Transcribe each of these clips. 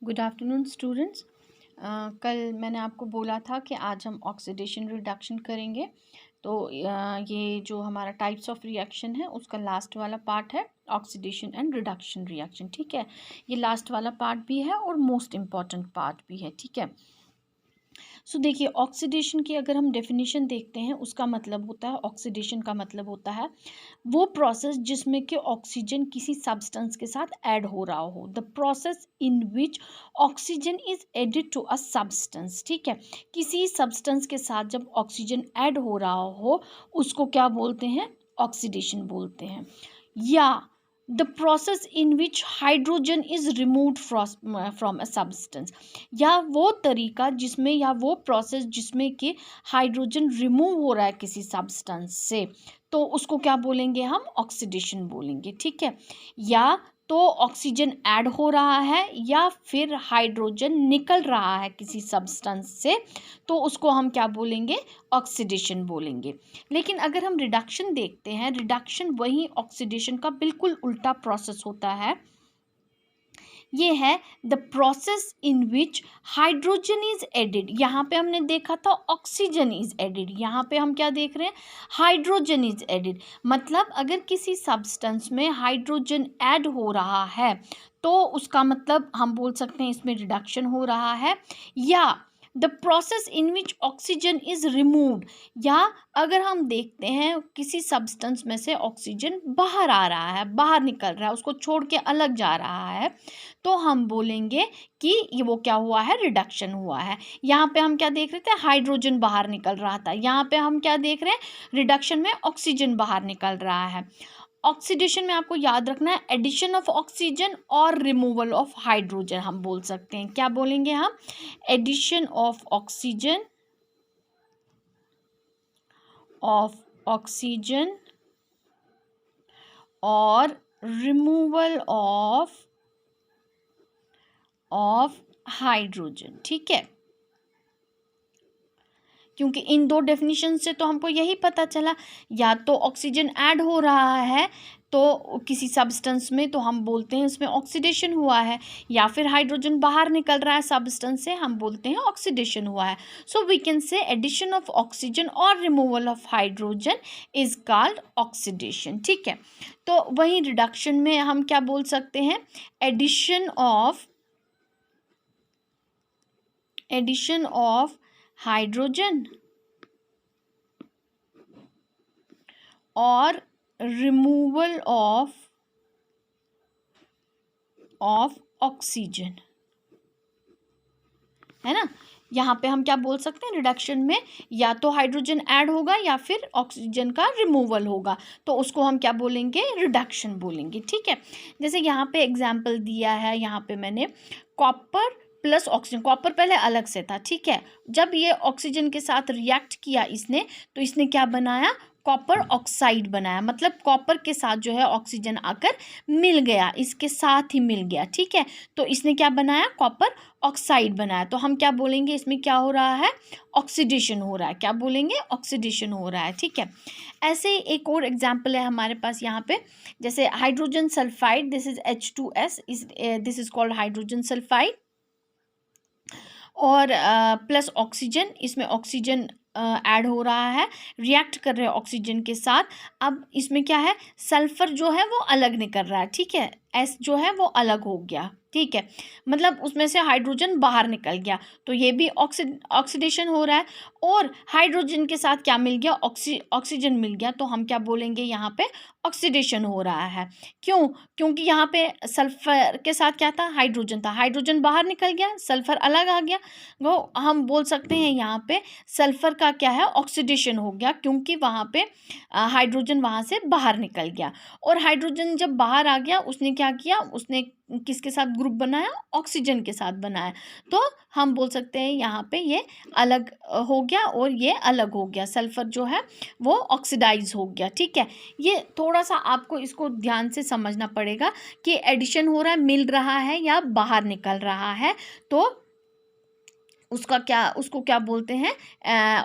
Good afternoon students. कल मैंने आपको बोला था कि आज हम ऑक्सीडेशन रिडक्शन करेंगे। तो ये जो हमारा टाइप्स ऑफ रिएक्शन है उसका लास्ट वाला पार्ट है ऑक्सीडेशन एंड रिडक्शन रिएक्शन। ठीक है, ये लास्ट वाला पार्ट भी है और मोस्ट इम्पॉर्टेंट पार्ट भी है। ठीक है, सो देखिए, ऑक्सीडेशन की अगर हम डेफिनेशन देखते हैं उसका मतलब होता है, ऑक्सीडेशन का मतलब होता है वो प्रोसेस जिसमें कि ऑक्सीजन किसी सब्सटेंस के साथ ऐड हो रहा हो। The process in which oxygen is added to a substance. ठीक है, किसी सब्सटेंस के साथ जब ऑक्सीजन ऐड हो रहा हो उसको क्या बोलते हैं? ऑक्सीडेशन बोलते हैं। या the process in which hydrogen is removed from a substance, या वो तरीका जिसमें, या वो प्रोसेस जिसमें कि हाइड्रोजन रिमूव हो रहा है किसी सब्सटेंस से, तो उसको क्या बोलेंगे? हम ऑक्सीडेशन बोलेंगे। ठीक है, या तो ऑक्सीजन ऐड हो रहा है या फिर हाइड्रोजन निकल रहा है किसी सब्सटेंस से, तो उसको हम क्या बोलेंगे? ऑक्सीडेशन बोलेंगे। लेकिन अगर हम रिडक्शन देखते हैं, रिडक्शन वही ऑक्सीडेशन का बिल्कुल उल्टा प्रोसेस होता है। ये है the process in which hydrogen is added. यहाँ पे हमने देखा था ऑक्सीजन इज एडेड, यहाँ पे हम क्या देख रहे हैं? Hydrogen is added. मतलब अगर किसी सब्सटेंस में हाइड्रोजन ऐड हो रहा है तो उसका मतलब हम बोल सकते हैं इसमें रिडक्शन हो रहा है। या the process in which oxygen is removed, या अगर हम देखते हैं किसी सब्सटेंस में से ऑक्सीजन बाहर आ रहा है, बाहर निकल रहा है, उसको छोड़ के अलग जा रहा है, तो हम बोलेंगे कि ये वो क्या हुआ है? रिडक्शन हुआ है। यहाँ पे हम क्या देख रहे थे? हाइड्रोजन बाहर निकल रहा था। यहाँ पे हम क्या देख रहे हैं? रिडक्शन में ऑक्सीजन बाहर निकल रहा है। ऑक्सीडेशन में आपको याद रखना है एडिशन ऑफ ऑक्सीजन और रिमूवल ऑफ हाइड्रोजन हम बोल सकते हैं। क्या बोलेंगे हम? एडिशन ऑफ ऑक्सीजन और रिमूवल ऑफ हाइड्रोजन। ठीक है, क्योंकि इन दो डेफिनेशन से तो हमको यही पता चला, या तो ऑक्सीजन ऐड हो रहा है तो किसी सब्सटेंस में, तो हम बोलते हैं इसमें ऑक्सीडेशन हुआ है, या फिर हाइड्रोजन बाहर निकल रहा है सब्सटेंस से, हम बोलते हैं ऑक्सीडेशन हुआ है। So we can say addition of oxygen और removal of hydrogen is called oxidation. ठीक है, तो वहीं रिडक्शन में हम क्या बोल सकते हैं? एडिशन ऑफ हाइड्रोजन और रिमूवल ऑफ ऑक्सीजन, है ना। यहाँ पे हम क्या बोल सकते हैं? रिडक्शन में या तो हाइड्रोजन ऐड होगा या फिर ऑक्सीजन का रिमूवल होगा, तो उसको हम क्या बोलेंगे? रिडक्शन बोलेंगे। ठीक है, जैसे यहाँ पे एग्जाम्पल दिया है, यहाँ पे मैंने कॉपर प्लस ऑक्सीजन, कॉपर पहले अलग से था। ठीक है, जब ये ऑक्सीजन के साथ रिएक्ट किया इसने, तो इसने क्या बनाया? कॉपर ऑक्साइड बनाया। मतलब कॉपर के साथ जो है ऑक्सीजन आकर मिल गया, इसके साथ ही मिल गया। ठीक है, तो इसने क्या बनाया? कॉपर ऑक्साइड बनाया। तो हम क्या बोलेंगे? इसमें क्या हो रहा है? ऑक्सीडेशन हो रहा है। क्या बोलेंगे? ऑक्सीडेशन हो रहा है। ठीक है, ऐसे ही एक और एग्जाम्पल है हमारे पास यहाँ पे, जैसे hydrogen sulphide, this is H2S, this is called hydrogen sulphide, और प्लस ऑक्सीजन, इसमें ऑक्सीजन ऐड हो रहा है, रिएक्ट कर रहे हैं ऑक्सीजन के साथ। अब इसमें क्या है? सल्फर जो है वो अलग निकल रहा है। ठीक है, एस जो है वो अलग हो गया। ठीक है, मतलब उसमें से हाइड्रोजन बाहर निकल गया, तो ये भी ऑक्सीडेशन हो रहा है। और हाइड्रोजन के साथ क्या मिल गया? ऑक्सीजन मिल गया, तो हम क्या बोलेंगे? यहाँ पे ऑक्सीडेशन हो रहा है। क्यों? क्योंकि यहाँ पे सल्फर के साथ क्या था? हाइड्रोजन था, हाइड्रोजन बाहर निकल गया, सल्फर अलग आ गया, वो हम बोल सकते हैं यहाँ पे सल्फर का क्या है? ऑक्सीडेशन हो गया, क्योंकि वहाँ पे हाइड्रोजन वहाँ से बाहर निकल गया। और हाइड्रोजन जब बाहर आ गया, उसने क्या किया? उसने किसके साथ ग्रुप बनाया? ऑक्सीजन के साथ बनाया। तो हम बोल सकते हैं यहाँ पे ये अलग हो गया और ये अलग हो गया, सल्फर जो है वो ऑक्सीडाइज हो गया। ठीक है, ये थोड़ा सा आपको इसको ध्यान से समझना पड़ेगा कि एडिशन हो रहा है, मिल रहा है या बाहर निकल रहा है, तो उसको क्या बोलते हैं?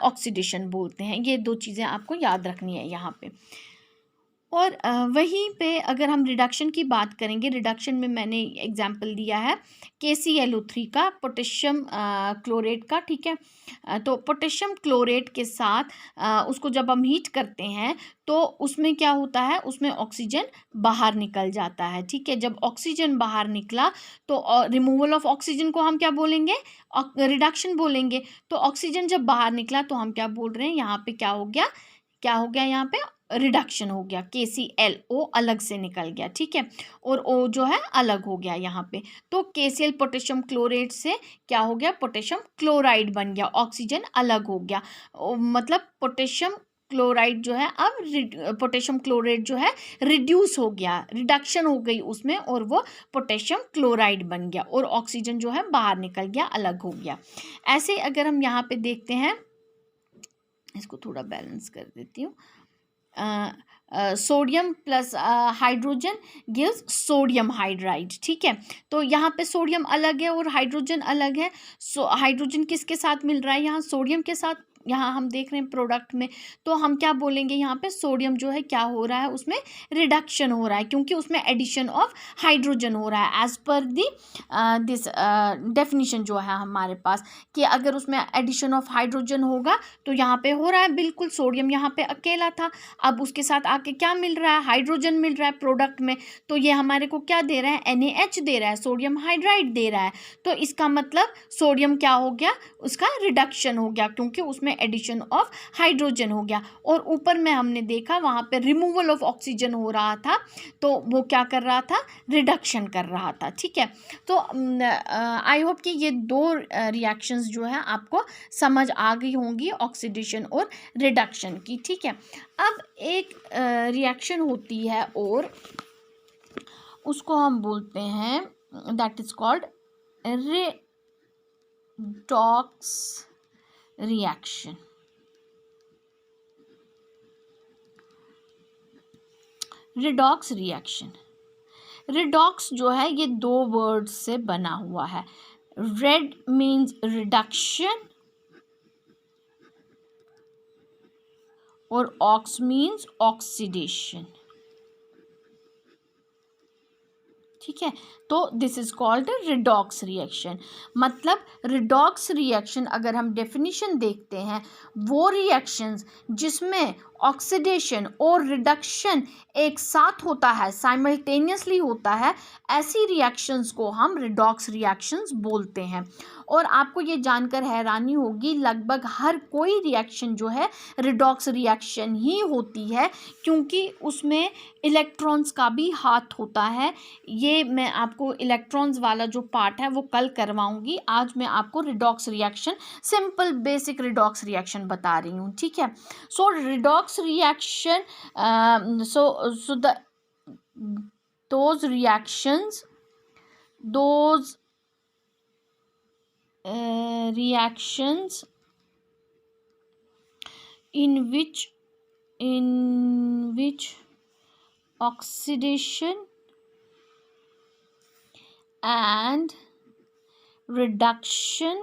ऑक्सीडेशन बोलते हैं। ये दो चीज़ें आपको याद रखनी है यहाँ पे। और वहीं पे अगर हम रिडक्शन की बात करेंगे, रिडक्शन में मैंने एग्जांपल दिया है KClO3 का, पोटेशियम क्लोरेट का, ठीक है। तो पोटेशियम क्लोरेट के साथ उसको जब हम हीट करते हैं तो उसमें क्या होता है, उसमें ऑक्सीजन बाहर निकल जाता है, ठीक है। जब ऑक्सीजन बाहर निकला तो रिमूवल ऑफ ऑक्सीजन को हम क्या बोलेंगे, रिडक्शन बोलेंगे। तो ऑक्सीजन जब बाहर निकला तो हम क्या बोल रहे हैं, यहाँ पे क्या हो गया, यहाँ पे रिडक्शन हो गया, KClO अलग से निकल गया, ठीक है, और O जो है अलग हो गया यहाँ पे। तो KCl पोटेशियम क्लोरेट से क्या हो गया, पोटेशियम क्लोराइड बन गया, ऑक्सीजन अलग हो गया। मतलब पोटेशियम क्लोराइड जो है, अब पोटेशियम क्लोरेट जो है रिड्यूस हो गया, रिडक्शन हो गई उसमें, और वो पोटेशियम क्लोराइड बन गया, और ऑक्सीजन जो है बाहर निकल गया, अलग हो गया। ऐसे अगर हम यहाँ पे देखते हैं, इसको थोड़ा बैलेंस कर देती हूँ, sodium plus hydrogen gives sodium hydride, ठीक है। तो यहाँ पे सोडियम अलग है और हाइड्रोजन अलग है। हाइड्रोजन किसके साथ मिल रहा है, यहाँ सोडियम के साथ, यहाँ हम देख रहे हैं प्रोडक्ट में। तो हम क्या बोलेंगे, यहाँ पे सोडियम जो है क्या हो रहा है, उसमें रिडक्शन हो रहा है, क्योंकि उसमें एडिशन ऑफ हाइड्रोजन हो रहा है, as per the this definition जो है हमारे पास, कि अगर उसमें एडिशन ऑफ हाइड्रोजन होगा तो यहाँ पे हो रहा है, बिल्कुल सोडियम यहाँ पे अकेला था, अब उसके साथ आके क्या मिल रहा है, हाइड्रोजन मिल रहा है प्रोडक्ट में। तो ये हमारे को क्या दे रहा है, NaH दे रहा है, सोडियम हाइड्राइड दे रहा है। तो इसका मतलब सोडियम क्या हो गया, उसका रिडक्शन हो गया, क्योंकि उसमें एडिशन ऑफ हाइड्रोजन हो गया। और ऊपर में हमने देखा वहाँ पे रिमूवल ऑफ ऑक्सीजन हो रहा था, तो वो क्या कर रहा था, रिडक्शन कर रहा था, ठीक है। तो आई होप कि ये दो रिएक्शंस जो है आपको समझ आ गई होंगी, ऑक्सीडेशन और रिडक्शन की, ठीक है। अब एक रिएक्शन होती है और उसको हम बोलते हैं, that is called redox reaction. Redox reaction, redox जो है ये दो वर्ड्स से बना हुआ है। रेड मीन्स रिडक्शन और ऑक्स मीन्स ऑक्सीडेशन, ठीक है। तो this is called redox reaction. मतलब रिडॉक्स रिएक्शन अगर हम डेफिनेशन देखते हैं, वो रिएक्शंस जिसमें ऑक्सीडेशन और रिडक्शन एक साथ होता है, साइमल्टेनियसली होता है, ऐसी रिएक्शंस को हम रिडॉक्स रिएक्शंस बोलते हैं। और आपको ये जानकर हैरानी होगी, लगभग हर कोई रिएक्शन जो है रिडॉक्स रिएक्शन ही होती है, क्योंकि उसमें इलेक्ट्रॉन्स का भी हाथ होता है। ये मैं आपको इलेक्ट्रॉन्स वाला जो पार्ट है वो कल करवाऊंगी, आज मैं आपको redox reaction, simple basic redox reaction बता रही हूँ, ठीक है। So redox reaction, so the those reactions in which oxidation and reduction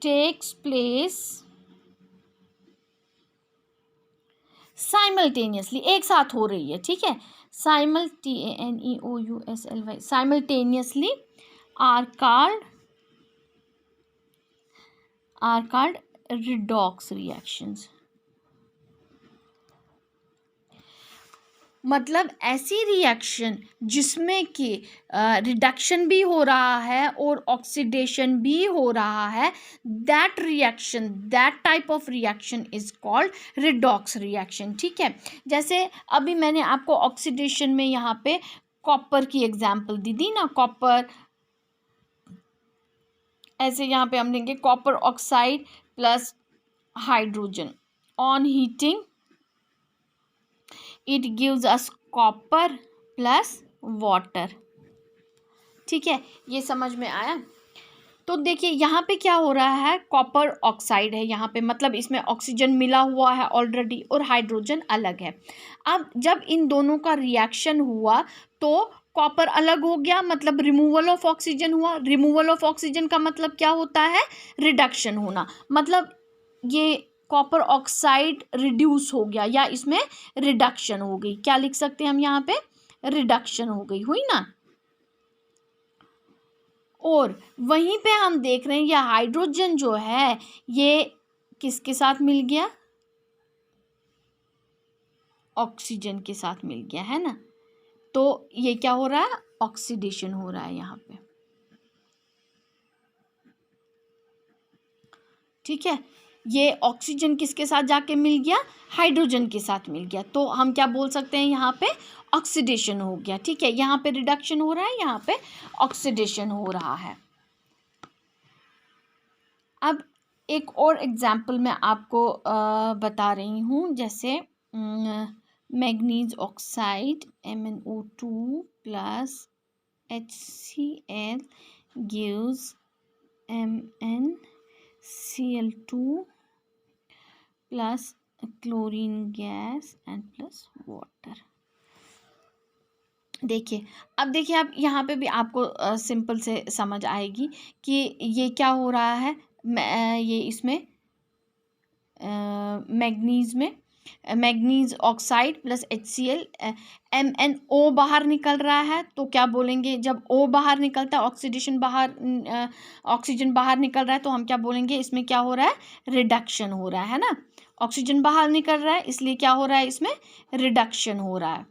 takes place simultaneously, एक साथ हो रही है, ठीक है। TANEOUSLY, simultaneously are called redox reactions. मतलब ऐसी रिएक्शन जिसमें कि रिडक्शन भी हो रहा है और ऑक्सीडेशन भी हो रहा है, that reaction, that type of reaction is called redox reaction, ठीक है। जैसे अभी मैंने आपको ऑक्सीडेशन में यहाँ पे कॉपर की एग्जांपल दी ना, कॉपर, ऐसे यहाँ पे हम लेंगे copper oxide plus hydrogen on heating, it gives us copper plus water, ठीक है। ये समझ में आया। तो देखिए यहाँ पे क्या हो रहा है, कॉपर ऑक्साइड है यहाँ पे, मतलब इसमें ऑक्सीजन मिला हुआ है ऑलरेडी और हाइड्रोजन अलग है। अब जब इन दोनों का रिएक्शन हुआ तो कॉपर अलग हो गया, मतलब रिमूवल ऑफ ऑक्सीजन हुआ। रिमूवल ऑफ ऑक्सीजन का मतलब क्या होता है, रिडक्शन होना। मतलब ये कॉपर ऑक्साइड रिड्यूस हो गया या इसमें रिडक्शन हो गई। क्या लिख सकते हैं हम यहाँ पे? रिडक्शन हो गई, हुई ना। और वहीं पे हम देख रहे हैं ये हाइड्रोजन जो है ये किसके साथ मिल गया? ऑक्सीजन के साथ मिल गया, है ना। तो ये क्या हो रहा है? ऑक्सीडेशन हो रहा है यहाँ पे, ठीक है। ये ऑक्सीजन किसके साथ जाके मिल गया? हाइड्रोजन के साथ मिल गया। तो हम क्या बोल सकते हैं? यहाँ पे ऑक्सीडेशन हो गया, ठीक है। यहाँ पे रिडक्शन हो रहा है, यहाँ पे ऑक्सीडेशन हो रहा है। अब एक और एग्जाम्पल मैं आपको बता रही हूँ, जैसे manganese oxide MnO2 plus HCl gives MnCl2 plus chlorine gas and plus water. देखिए, अब देखिए आप यहाँ पे भी आपको सिंपल से समझ आएगी कि ये क्या हो रहा है। ये इसमें मैग्नीज में manganese oxide plus HCl MnO बाहर निकल रहा है। तो क्या बोलेंगे? जब O बाहर निकलता है, ऑक्सीडेशन बाहर, ऑक्सीजन बाहर निकल रहा है, तो हम क्या बोलेंगे? इसमें क्या हो रहा है? रिडक्शन हो रहा है ना। ऑक्सीजन बाहर निकल रहा है, इसलिए क्या हो रहा है? इसमें रिडक्शन हो रहा है।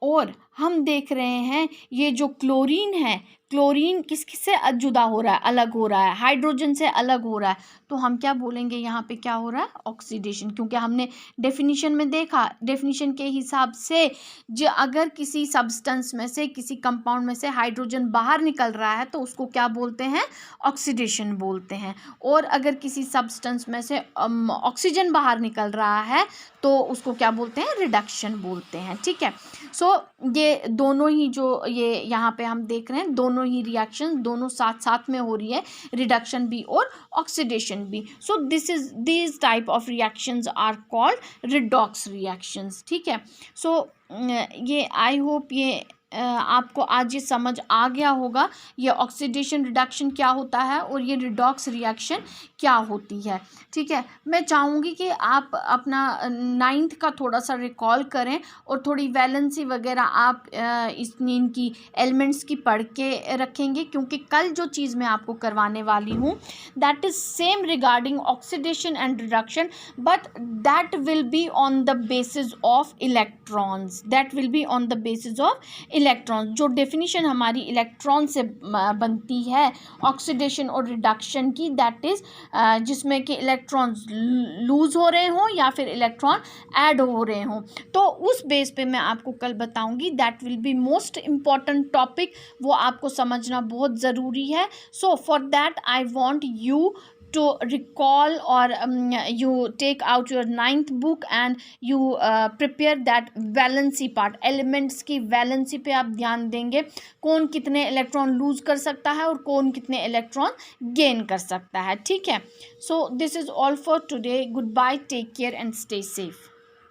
और हम देख रहे हैं ये जो क्लोरीन है, क्लोरीन किससे जुदा हो रहा है? अलग हो रहा है, हाइड्रोजन से अलग हो रहा है। तो हम क्या बोलेंगे? यहाँ पे क्या हो रहा है? ऑक्सीडेशन। क्योंकि हमने डेफिनेशन में देखा, डेफिनेशन के हिसाब से जो अगर किसी सब्सटेंस में से, किसी कंपाउंड में से हाइड्रोजन बाहर निकल रहा है तो उसको क्या बोलते हैं? ऑक्सीडेशन बोलते हैं। और अगर किसी सब्सटेंस में से ऑक्सीजन बाहर निकल रहा है तो उसको क्या बोलते हैं? रिडक्शन बोलते हैं, ठीक है। सो ये दोनों ही जो ये यहाँ पे हम देख रहे हैं, दोनों ही रिएक्शन दोनों साथ साथ में हो रही है, रिडक्शन भी और ऑक्सीडेशन भी। So this type of reactions are called redox reactions, ठीक है। सो ये आई होप ये आपको आज ये समझ आ गया होगा ये ऑक्सीडेशन रिडक्शन क्या होता है और ये रिडॉक्स रिएक्शन क्या होती है, ठीक है। मैं चाहूँगी कि आप अपना 9th का थोड़ा सा रिकॉल करें और थोड़ी वैलेंसी वगैरह आप इनकी एलिमेंट्स की पढ़ के रखेंगे, क्योंकि कल जो चीज़ मैं आपको करवाने वाली हूँ that is same regarding oxidation and reduction, but that will be on the basis of electrons, that will be on the basis of electron. जो डेफिनेशन हमारी इलेक्ट्रॉन से बनती है ऑक्सीडेशन और रिडक्शन की, दैट इज़ जिसमें कि इलेक्ट्रॉन्स लूज़ हो रहे हों या फिर इलेक्ट्रॉन ऐड हो रहे हों, तो उस बेस पे मैं आपको कल बताऊंगी। That will be most important topic, वो आपको समझना बहुत ज़रूरी है। So for that I want you to recall or you take out your 9th book and you prepare that valency part, elements की valency पे आप ध्यान देंगे, कौन कितने इलेक्ट्रॉन लूज कर सकता है और कौन कितने इलेक्ट्रॉन गेन कर सकता है, ठीक है। So this is all for today, good bye, take care and stay safe.